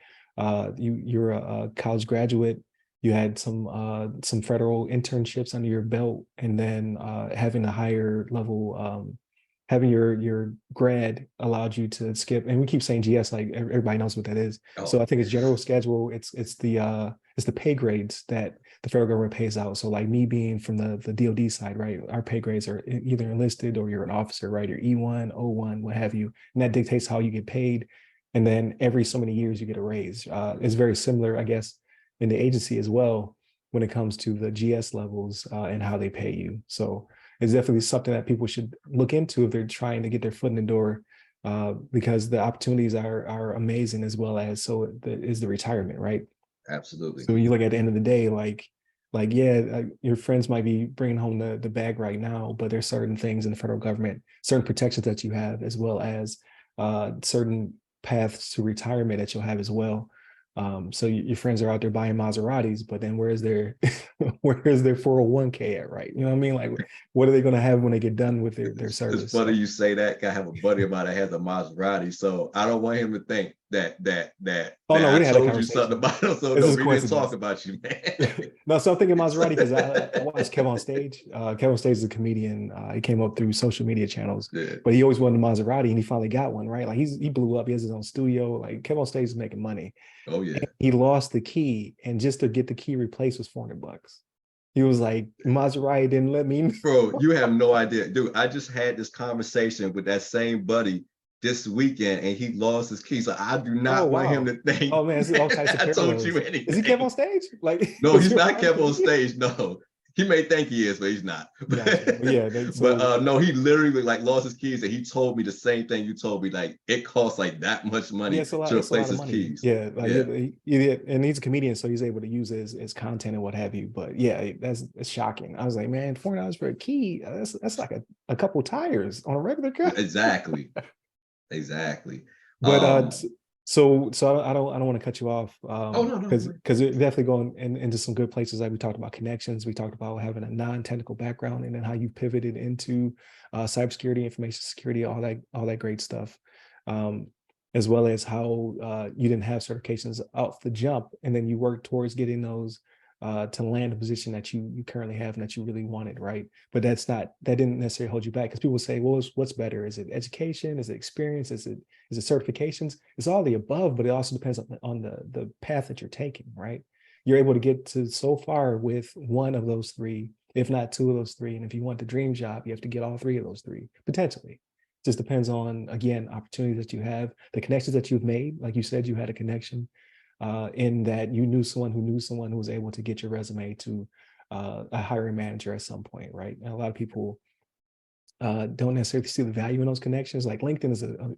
you're a college graduate, you had some federal internships under your belt, and then having a higher level, having your grad allowed you to skip, and we keep saying GS, like everybody knows what that is. So I think it's general schedule, it's the pay grades that the federal government pays out. So like me being from the DoD side, right, our pay grades are either enlisted or you're an officer, right? You're E1, O1, what have you, and that dictates how you get paid. And then every so many years you get a raise. It's very similar, I guess, in the agency as well when it comes to the GS levels and how they pay you. So it's definitely something that people should look into if they're trying to get their foot in the door, because the opportunities are amazing, as well as is the retirement, right? Absolutely. So you look at the end of the day, yeah, your friends might be bringing home the bag right now, but there's certain things in the federal government, certain protections that you have, as well as certain paths to retirement that you'll have as well. So your friends are out there buying Maseratis, but then where's their 401k at, right? You know what I mean? Like, what are they going to have when they get done with their service? It's funny you say that. I have a buddy of mine that has a Maserati, so I don't want him to think that Oh no, we I had a told you conversation something about him. So This no, is we didn't talk about you, man. No, so I'm thinking Maserati because I watched Kevin on Stage. Kevin on Stage is a comedian. He came up through social media channels, Yeah. but he always wanted a Maserati, and he finally got one, right? Like he blew up. He has his own studio. Like Kevin on Stage is making money. Oh yeah. And he lost the key, and just to get the key replaced was $400. He was like, Maserati didn't let me know. Bro, you have no idea. Dude, I just had this conversation with that same buddy this weekend, and he lost his key. So I do not want him to think. Oh man, it's all types of I told parallels. you anything. Is he Kev on Stage? Like, no, he's not Kev on Stage. No, he may think he is, but he's not. Gotcha. But yeah, no, he literally like lost his keys, and he told me the same thing you told me. Like it costs like that much money to replace his keys. Yeah, like and he's a comedian, so he's able to use his content and what have you. But yeah, it's shocking. I was like, man, $400 for a key, that's like a couple tires on a regular car. Exactly. But so I don't want to cut you off, no, because we're definitely going into some good places. Like we talked about connections, we talked about having a non-technical background, and then how you pivoted into cybersecurity, information security, all that great stuff, as well as how you didn't have certifications off the jump, and then you worked towards getting those to land a position that you currently have and that you really wanted, right? But that didn't necessarily hold you back, because people say, well, what's better? Is it education? Is it experience? Is it certifications? It's all the above, but it also depends on the path that you're taking, right? You're able to get to so far with one of those three, if not two of those three. And if you want the dream job, you have to get all three of those three, potentially. Just depends on, again, opportunities that you have, the connections that you've made. Like you said, you had a connection in that you knew someone who was able to get your resume to a hiring manager at some point, right? And a lot of people don't necessarily see the value in those connections. Like LinkedIn is a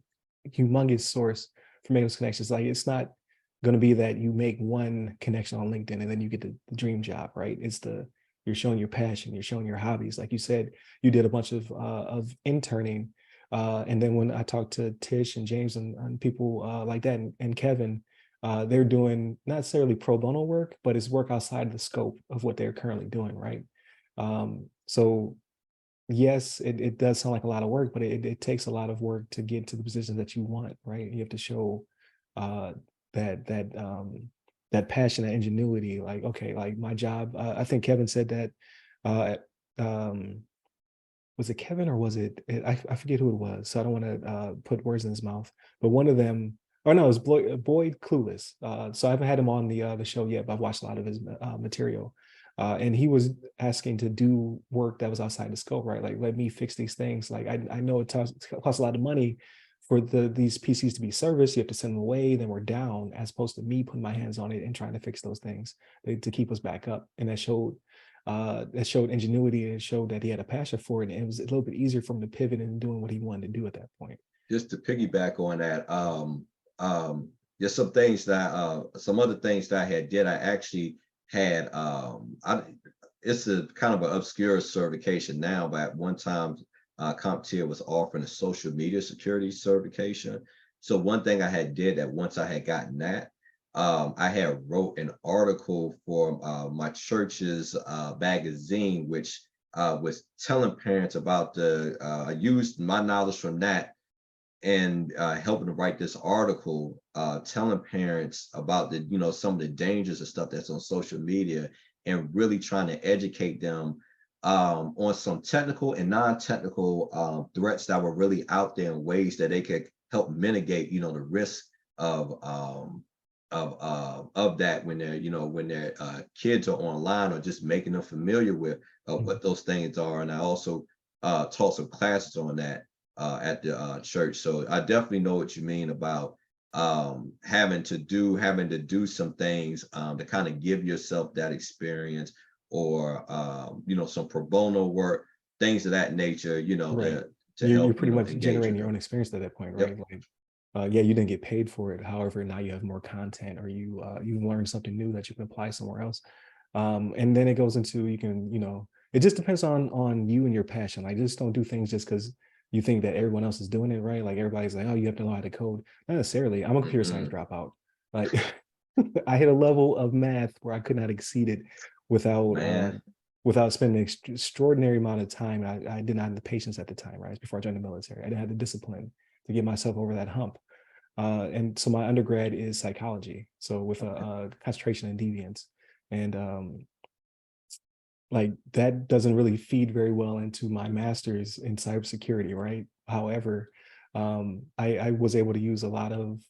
humongous source for making those connections. Like it's not going to be that you make one connection on LinkedIn and then you get the dream job, right? You're showing your passion, you're showing your hobbies. Like you said, you did a bunch of interning. And then when I talked to Tish and James and people like that, and Kevin, they're doing not necessarily pro bono work, but it's work outside of the scope of what they're currently doing, right? So yes, it does sound like a lot of work, but it takes a lot of work to get to the positions that you want, right? You have to show that passion, that ingenuity. Like, okay, like my job, I think Kevin said that, was it Kevin or was it, I forget who it was, so I don't want to put words in his mouth, but one of them, or no, it was Boyd Clueless. So I haven't had him on the show yet, but I've watched a lot of his material. And he was asking to do work that was outside the scope, right? Like, let me fix these things. Like, I know it costs a lot of money for these PCs to be serviced. You have to send them away, then we're down, as opposed to me putting my hands on it and trying to fix those things to keep us back up. And that showed ingenuity, and it showed that he had a passion for it. And it was a little bit easier for him to pivot and doing what he wanted to do at that point. Just to piggyback on that, there's some other things that I had did. I actually had it's a kind of an obscure certification now, but at one time CompTIA was offering a social media security certification. So one thing I had did that once I had gotten that, I had wrote an article for my church's magazine, which was telling parents about I used my knowledge from that and helping to write this article, telling parents about some of the dangers and stuff that's on social media, and really trying to educate them on some technical and non-technical threats that were really out there in ways that they could help mitigate, the risk of that when their kids are online, or just making them familiar with what those things are. And I also taught some classes on that at the church. So I definitely know what you mean about having to do some things to kind of give yourself that experience, or some pro bono work, things of that nature, Right. to You're help pretty much engage generating with your them. own experience at that point, Yep. right? Like, yeah, you didn't get paid for it. However, now you have more content, or you learned something new that you can apply somewhere else. And then it goes into, you can, it just depends on you and your passion. Like, just don't do things just because you think that everyone else is doing it, right? Like, everybody's like, oh, you have to know how to code. Not necessarily. I'm a computer science Mhm. dropout. Like, I hit a level of math where I could not exceed it without Man. without spending an extraordinary amount of time. I did not have the patience at the time, right? Before I joined the military, I didn't have the discipline to get myself over that hump. And so my undergrad is psychology, so with a concentration in deviance, and like, that doesn't really feed very well into my master's in cybersecurity, right? However, I was able to use a lot of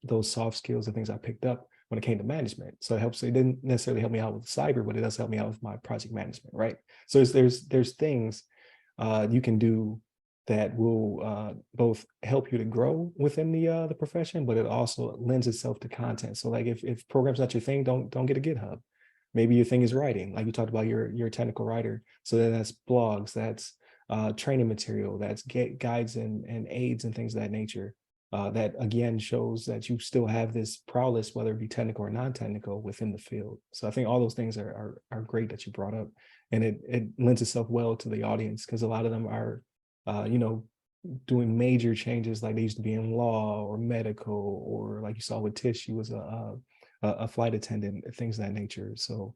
those soft skills and things I picked up when it came to management. So it helps. It didn't necessarily help me out with cyber, but it does help me out with my project management, right? So there's things you can do that will both help you to grow within the profession, but it also lends itself to content. So like, if program's not your thing, don't get a GitHub. Maybe your thing is writing, like you talked about, you're a technical writer. So then that's blogs, that's training material, that's guides and aids and things of that nature. That again shows that you still have this prowess, whether it be technical or non-technical, within the field. So I think all those things are great that you brought up, and it lends itself well to the audience, because a lot of them are, you know, doing major changes, like they used to be in law or medical, or like you saw with Tish, she was a flight attendant, things of that nature. So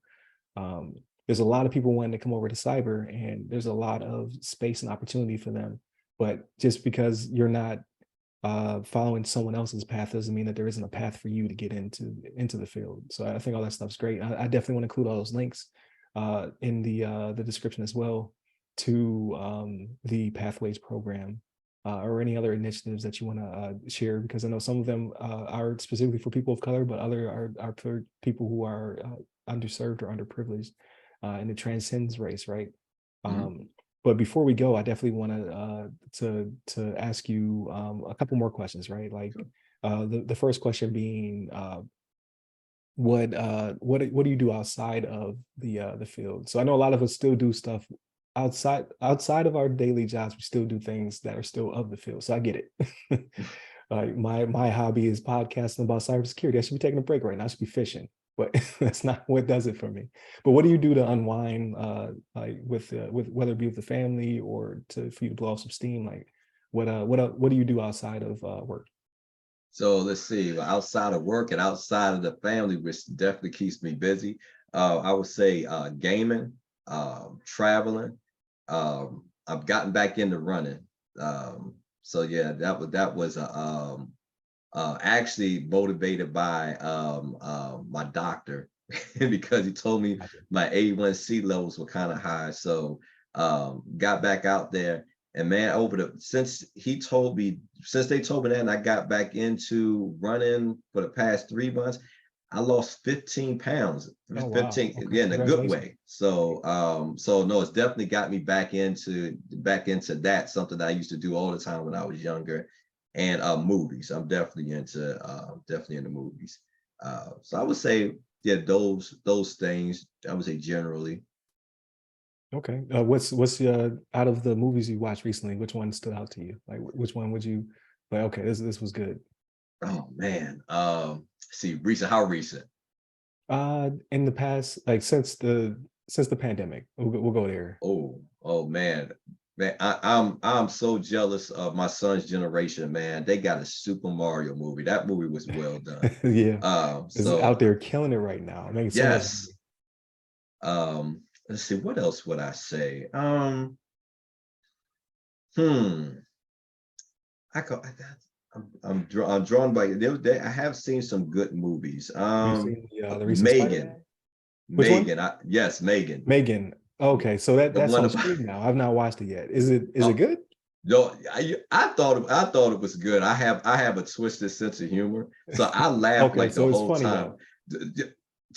there's a lot of people wanting to come over to cyber, and there's a lot of space and opportunity for them. But just because you're not following someone else's path doesn't mean that there isn't a path for you to get into the field. So I think all that stuff's great. I definitely want to include all those links in the description as well, to the Pathways program, or any other initiatives that you want to share, because I know some of them are specifically for people of color, but other are for people who are underserved or underprivileged, and it transcends race, right? Mhm. But before we go, I definitely want to ask you a couple more questions, right? Like, the first question being, what do you do outside of the field? So I know a lot of us still do stuff outside of our daily jobs. We still do things that are still of the field. So I get it. Like, my hobby is podcasting about cybersecurity. I should be taking a break right now. I should be fishing, but that's not what does it for me. But what do you do to unwind, like with whether it be with the family, or for you to blow off some steam? Like, what do you do outside of work? So let's see, outside of work and outside of the family, which definitely keeps me busy, I would say gaming, traveling. I've gotten back into running. So yeah, that was actually motivated by my doctor, because he told me Gotcha. my A1C levels were kind of high. So got back out there, and man, since they told me that, and I got back into running for the past 3 months, I lost 15 pounds. Oh, wow. 15, Okay. yeah, in a good Congratulations. way. So no, it's definitely got me back into that, something that I used to do all the time when I was younger. And movies. I'm definitely into movies. So I would say, yeah, those things, I would say generally. Okay. What's out of the movies you watched recently, which one stood out to you? Like, which one would you like? Okay, this was good. Oh man. See, how recent? In the past, like since the pandemic, we'll go there. Oh man. Man, I'm so jealous of my son's generation, man. They got a Super Mario movie. That movie was well done. Yeah, it's out So there killing it right now, making so much yes. money. Let's see, what else would I say? Hmm. I go. I'm drawn by I have seen some good movies. You seen the recent Megan, Spider-Man? Which one? Megan. Yes, Megan. Megan. Okay, so The that's one on about. stream now. I've not watched it yet. Is it Oh, good? no, I thought it was good. I have a twisted sense of humor, so I laughed Okay, like the so it's whole funny time. though.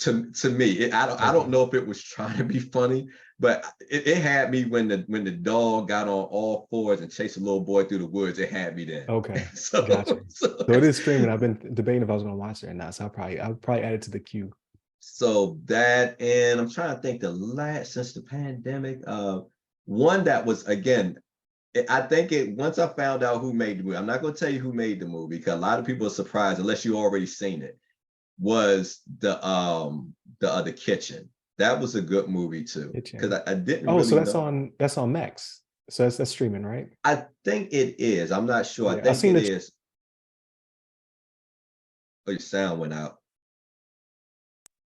To me, I don't Okay. know if it was trying to be funny, but it had me when the dog got on all fours and chased a little boy through the woods. It had me then. Okay. Gotcha. So so So it is streaming. I've been debating if I was gonna watch it or not. So I'll probably add it to the queue. so that, and I'm trying to think the last since the pandemic. One that was, again, I think it once I found out who made the movie. I'm not going to tell you who made the movie because a lot of people are surprised unless you already seen it. Was the Kitchen. That was a good movie too because Kitchen. I didn't Oh, so really that's know. on Max. So that's streaming, right? I think it is. I'm not sure. I Yeah, I think seen it the is. Oh, your sound went out.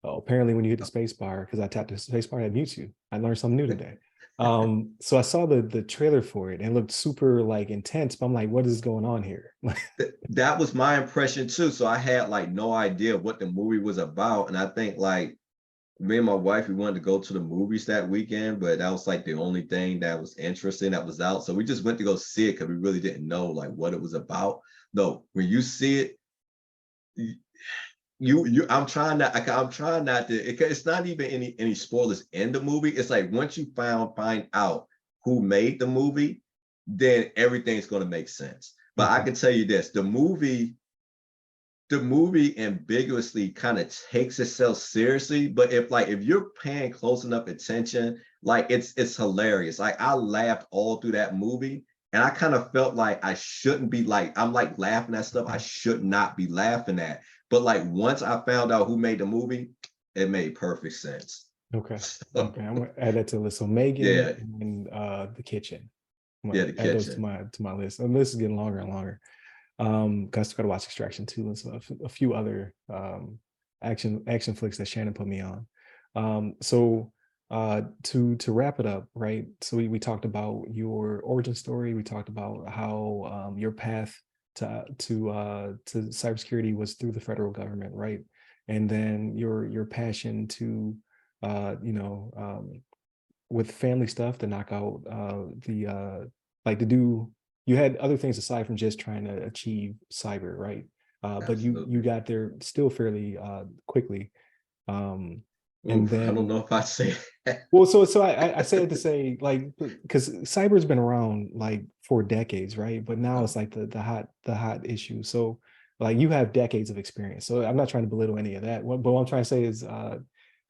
Oh, apparently when you hit the space bar, because I tapped the space bar, that mutes you. I learned something new today. So I saw the trailer for it and it looked super like intense, but I'm like, what is going on here? That was my impression too. So I had like no idea what the movie was about, and I think like me and my wife, we wanted to go to the movies that weekend, but that was like the only thing that was interesting that was out. So we just went to go see it because we really didn't know like what it was about. No, when you see it, I'm trying not to. It's not even any spoilers in the movie. It's like once you find out who made the movie, then everything's going to make sense. But I Okay. can tell you this: the movie ambiguously kind of takes itself seriously, but if you're paying close enough attention, like it's hilarious. Like I laughed all through that movie, and I kind of felt like I shouldn't be, like, I'm like laughing at stuff I should not be laughing at. But like once I found out who made the movie, it made perfect sense. Okay. So, Okay. I'm gonna add that to the list. So Megan yeah, and the kitchen. I'm yeah, gonna the add those to kitchen. my list. And this is getting longer and longer. Guys, gotta watch Extraction 2 and so a few other action flicks that Shannon put me on. So to wrap it up, right? So we talked about your origin story. We talked about how your path to cybersecurity was through the federal government, right? And then your passion to you know with family stuff to knock out the like to do you had other things aside from just trying to achieve cyber, right? But you Absolutely. got there still fairly quickly. Um, and Oof, I don't then know if I say that. well, so I say it to say like because cyber's been around like for decades, right? But now it's Oh, like the hot issue. So like you have decades of experience. So I'm not trying to belittle any of that. But what I'm trying to say is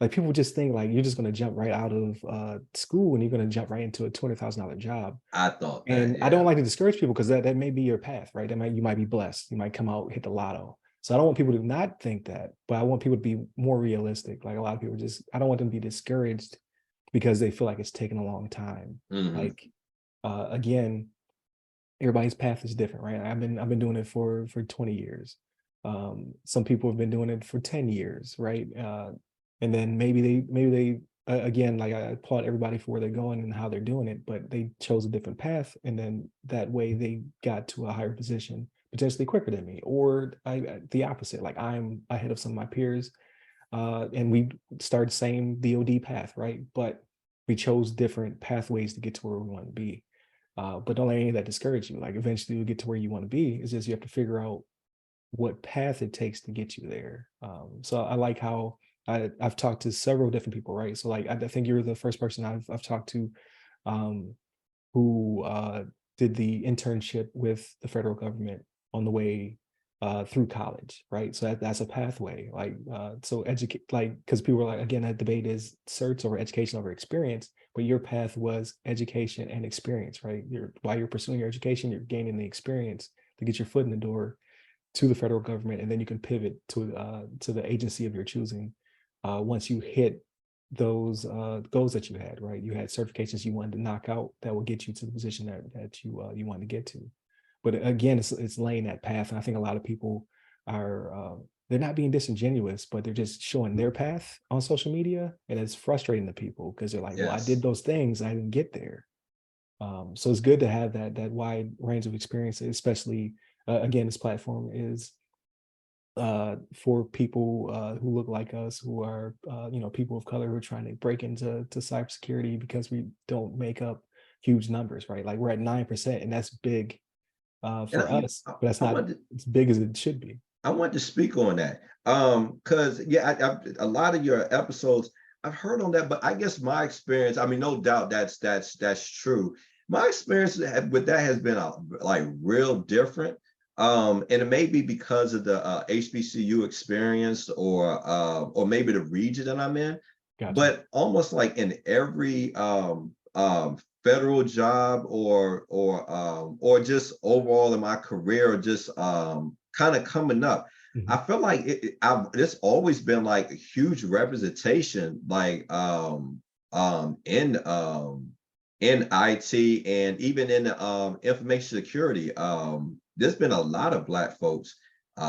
like people just think like you're just going to jump right out of school and you're going to jump right into a $200,000 job. I thought that, And I don't yeah. like to discourage people because that may be your path, right? You might be blessed. You might come out, hit the lotto. So I don't want people to not think that, but I want people to be more realistic. Like a lot of people I don't want them to be discouraged because they feel like it's taking a long time. Hmm. Like again, everybody's path is different, right? I've been doing it for 20 years. Some people have been doing it for 10 years, right? And then maybe they again, like I applaud everybody for where they're going and how they're doing it, but they chose a different path, and then that way they got to a higher position potentially quicker than me, or the opposite. Like I'm ahead of some of my peers, and we started the same DoD path, right? But we chose different pathways to get to where we want to be. But don't let any of that discourage you. Like eventually you'll get to where you want to be. It's just you have to figure out what path it takes to get you there. So I like how I've talked to several different people, right? So like I think you're the first person I've talked to um, who did the internship with the federal government on the way through college, right? So that's a pathway. Like so educate, like because people are like, again, that debate is certs over education over experience, but your path was education and experience, right? While you're pursuing your education, you're gaining the experience to get your foot in the door to the federal government, and then you can pivot to the agency of your choosing once you hit those goals that you had, right? You had certifications you wanted to knock out that will get you to the position that you wanted to get to. But again, it's laying that path. And I think a lot of people are, they're not being disingenuous, but they're just showing their path on social media. And it's frustrating to people because they're like, well, I did Yes. those things, I didn't get there. So it's good to have that wide range of experiences, especially, again, this platform is for people who look like us, who are people of color who are trying to break into cybersecurity, because we don't make up huge numbers, right? Like we're at 9%, and that's big And for us, but that's I not wanted as big as it should be. I want to speak on that. Because yeah, a lot of your episodes I've heard on that, but I guess my experience, I mean, no doubt that's true. My experience with that has been like real different. And it may be because of the HBCU experience, or maybe the region that I'm in, Gotcha. but almost like in every federal job, or just overall in my career, or just kind of coming up, I Mhm. feel like it's always been like a huge representation, like in IT, and even in information security. There's been a lot of Black folks.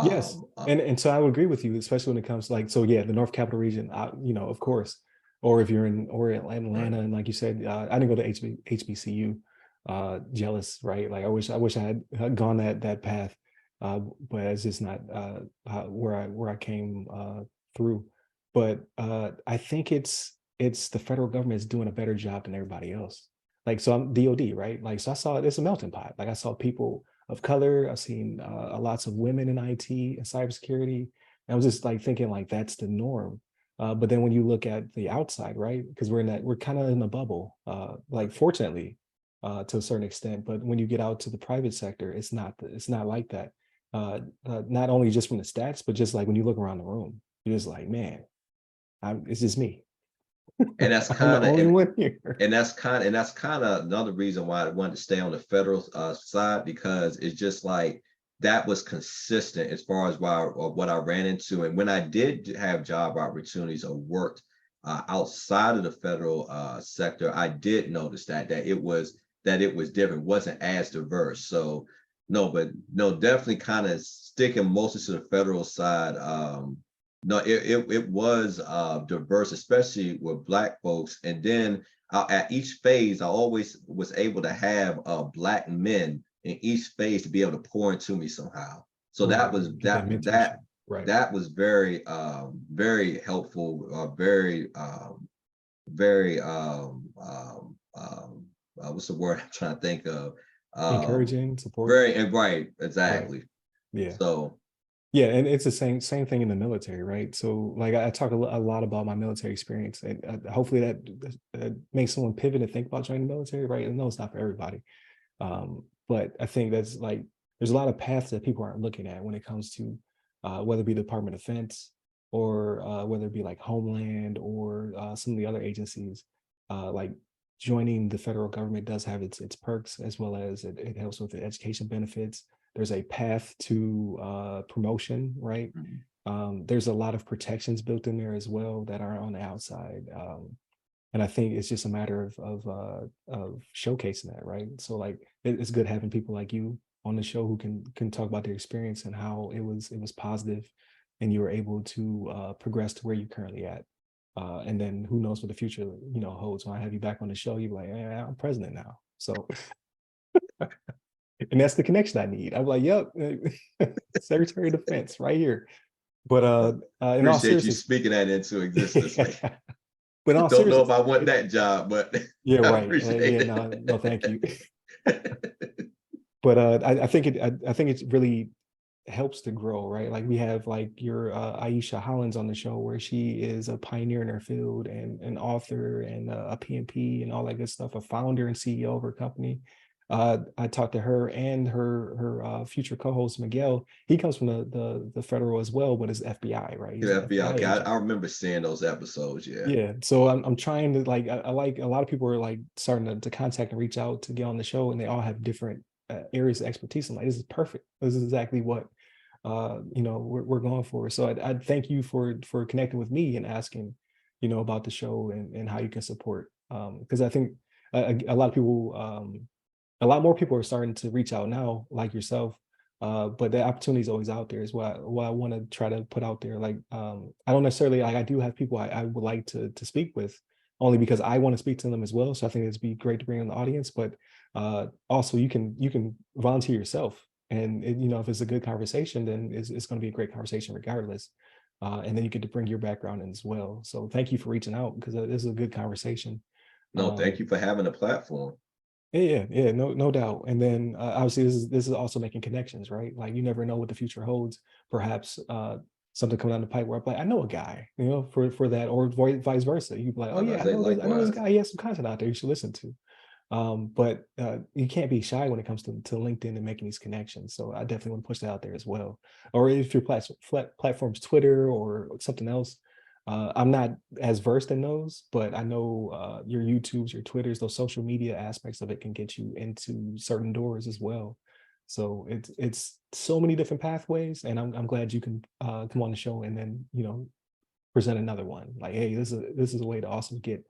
Yes, Um, uh, and so I would agree with you, especially when it comes to like, so yeah, the North Capital region, of course, or if you're in or right. Atlanta, and like you said, I didn't go to HBCU, jealous, right? Like I wish I had gone that path, but it's just not where I came through. But I think it's the federal government is doing a better job than everybody else. Like, so I'm DOD, right? Like, so I saw it's a melting pot. Like I saw people of color. I've seen lots of women in IT and cybersecurity. And I was just like thinking like that's the norm. But then when you look at the outside, right? Because we're kind of in a bubble, like fortunately, to a certain extent. But when you get out to the private sector, it's not like that. Not only just from the stats, but just like when you look around the room, you're just like, man, it's just me. And that's I'm the kind of only one here. and that's kind of another reason why I wanted to stay on the federal side, because it's just like that was consistent as far as what I ran into. And when I did have job opportunities or worked outside of the federal sector, I did notice that it was different, wasn't as diverse. So no, but no, definitely kind of sticking mostly to the federal side. No, it was diverse, especially with Black folks. And then at each phase, I always was able to have Black men in each phase to be able to pour into me somehow. So that Right. was Get that mentorship. Right. that was very very helpful, very what's the word I'm trying to think of? Encouraging, support. Very right, Right. exactly. Yeah. So Yeah, and it's the same thing in the military, right? So like I talk a lot about my military experience, and hopefully that makes someone pivot and think about joining the military, right? And no, it's not for everybody, but I think that's like there's a lot of paths that people aren't looking at when it comes to whether it be the Department of Defense, or whether it be like Homeland, or some of the other agencies. Like joining the federal government does have its perks, as well as it helps with the education benefits. There's a path to promotion, right? mhm. There's a lot of protections built in there as well that are on the outside. And I think it's just a matter of showcasing that, right? So like it's good having people like you on the show who can talk about their experience and how it was positive, and you were able to progress to where you're currently at. And then who knows what the future holds. When I have you back on the show, you're like, I'm president now. So and that's the connection I need. I'm like, yep, Secretary of Defense right here. But Well, in all appreciate you seriousness, speaking that into existence, man. but in all Don't know if seriousness, I want that job, but yeah, I right. appreciate Yeah, no, thank you. it. But I think I think it really helps to grow, right? Like we have like your Aisha Hollins on the show, where she is a pioneer in her field, and an author, and a PMP and all that good stuff, a founder and CEO of her company. I talked to her and her future co-host Miguel. He comes from the federal as well, but is FBI, right? He's an Yeah, FBI. FBI Okay, agent. I remember seeing those episodes. Yeah. Yeah, so I'm trying to like I like a lot of people are like starting to contact and reach out to get on the show, and they all have different areas of expertise. I'm like, this is perfect. This is exactly what we're going for. So I thank you for connecting with me and asking about the show and how you can support. Because I think a lot of people, a lot more people are starting to reach out now, like yourself. But the opportunity is always out there is what I want to try to put out there. Like, I don't necessarily, like, I do have people I would like to speak with, only because I want to speak to them as well. So I think it'd be great to bring in the audience, but also you can volunteer yourself. And if it's a good conversation, then it's going to be a great conversation regardless. And then you get to bring your background in as well. So thank you for reaching out, because this is a good conversation. No, thank you for having a platform. Yeah, no doubt. And then obviously this is also making connections, right? Like, you never know what the future holds. Perhaps something coming down the pipe where I'm like, I know a guy, for that, or vice versa. You'd be like, oh I'm gonna yeah, say I know this likewise. guy. He has some content out there you should listen to. But you can't be shy when it comes to LinkedIn and making these connections. So I definitely want to push that out there as well. Or if your platform's Twitter or something else, I'm not as versed in those, but I know your YouTubes, your Twitters, those social media aspects of it can get you into certain doors as well. So it's so many different pathways, and I'm glad you can come on the show and then present another one. Like, hey, this is a way to also get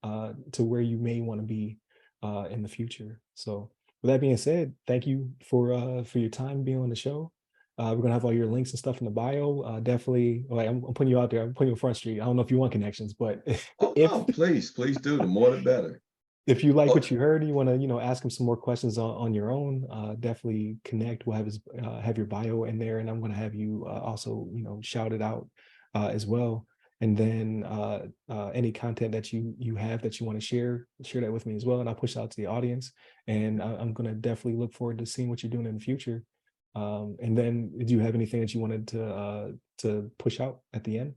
to where you may want to be in the future. So with that being said, thank you for your time being on the show. We're gonna have all your links and stuff in the bio. Definitely, like, I'm putting you out there. I'm putting you on Front Street. I don't know if you want connections, but Oh if no, please do. The more the better. if you like Oh, what you heard, and you want to ask him some more questions on your own, definitely connect. We'll have your bio in there, and I'm gonna have you also shout it out as well. And then any content that you have that you want to share that with me as well, and I'll push it out to the audience. And I'm gonna definitely look forward to seeing what you're doing in the future. And then, do you have anything that you wanted to push out at the end?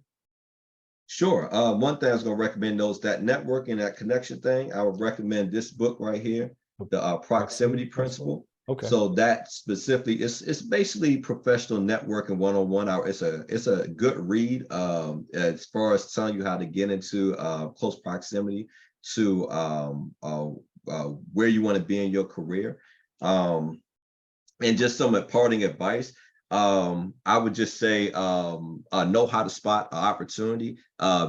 sure. One thing I was going to recommend those that networking, that connection thing. I would recommend this book right here, the Proximity Proximity principle. Principle. Okay. So that specifically, it's basically professional networking 101. It's a good read as far as telling you how to get into close proximity to where you want to be in your career. Um, and just some parting advice, I would just say know how to spot an opportunity.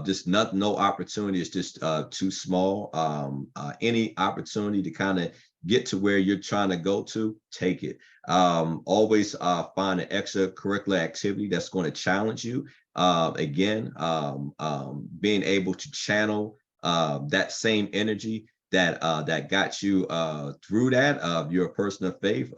Just not no opportunity is just too small. Any opportunity to kind of get to where you're trying to go to, take it. Always find an extracurricular activity that's going to challenge you. Being able to channel that same energy that got you through that. You're a person of faith,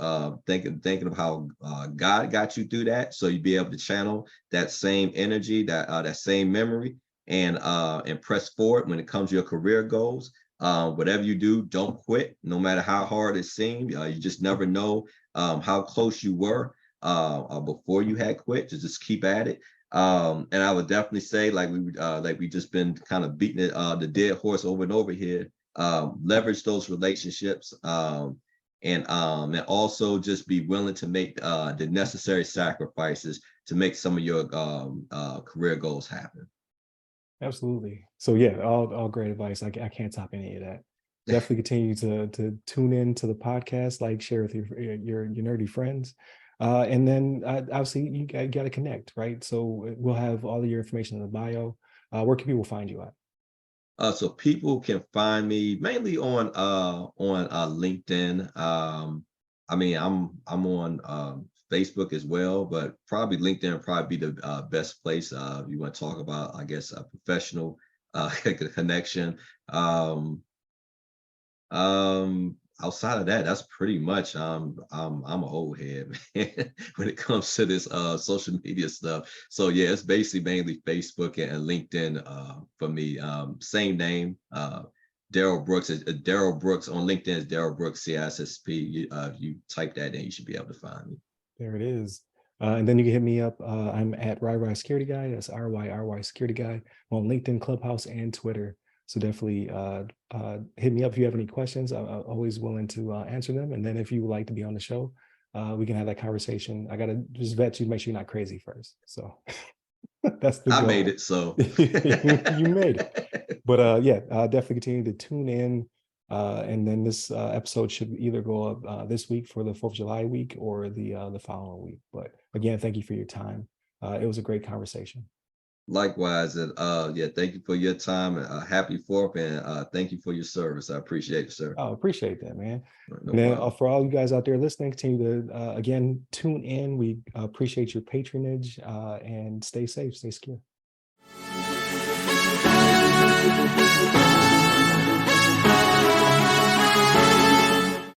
thinking of how God got you through that, so you'd be able to channel that same energy, that same memory, and press forward when it comes to your career goals. Whatever you do, don't quit, no matter how hard it seemed. You just never know how close you were before you had quit. Just keep at it. And I would definitely say, like we just been kind of beating it, the dead horse over and over here. Leverage those relationships, and also just be willing to make the necessary sacrifices to make some of your career goals happen. Absolutely. So yeah, all great advice. I can't top any of that. Definitely continue to tune in to the podcast, like, share with your nerdy friends. And then obviously you got to connect, right? So we'll have all of your information in the bio. Where can people find you at? So people can find me mainly on LinkedIn. I mean, I'm on Facebook as well, but probably LinkedIn would probably be the best place if you want to talk about, I guess, a professional connection. Um, Outside of that, that's pretty much I'm an old head, man, when it comes to this social media stuff. So yeah, it's basically mainly Facebook and LinkedIn for me. Same name, Daryl Brooks. Daryl Brooks on LinkedIn is Daryl Brooks CISSP. If you type that in, you should be able to find me. There it is. And then you can hit me up. I'm at RyRy Security Guy. That's RYRY Security Guy on LinkedIn, Clubhouse, and Twitter. So definitely hit me up if you have any questions. I'm always willing to answer them. And then if you would like to be on the show, we can have that conversation. I got to just vet you to make sure you're not crazy first. So that's the I made goal. it, so You made it. But yeah, definitely continue to tune in. And then this episode should either go up this week for the 4th of July week, or the following week. But again, thank you for your time. It was a great conversation. Likewise, and yeah, thank you for your time, and happy 4th, and thank you for your service. I appreciate it, sir. Oh, appreciate that, man. No And then problem. for all you guys out there listening, continue to again tune in. We appreciate your patronage and stay safe, stay secure.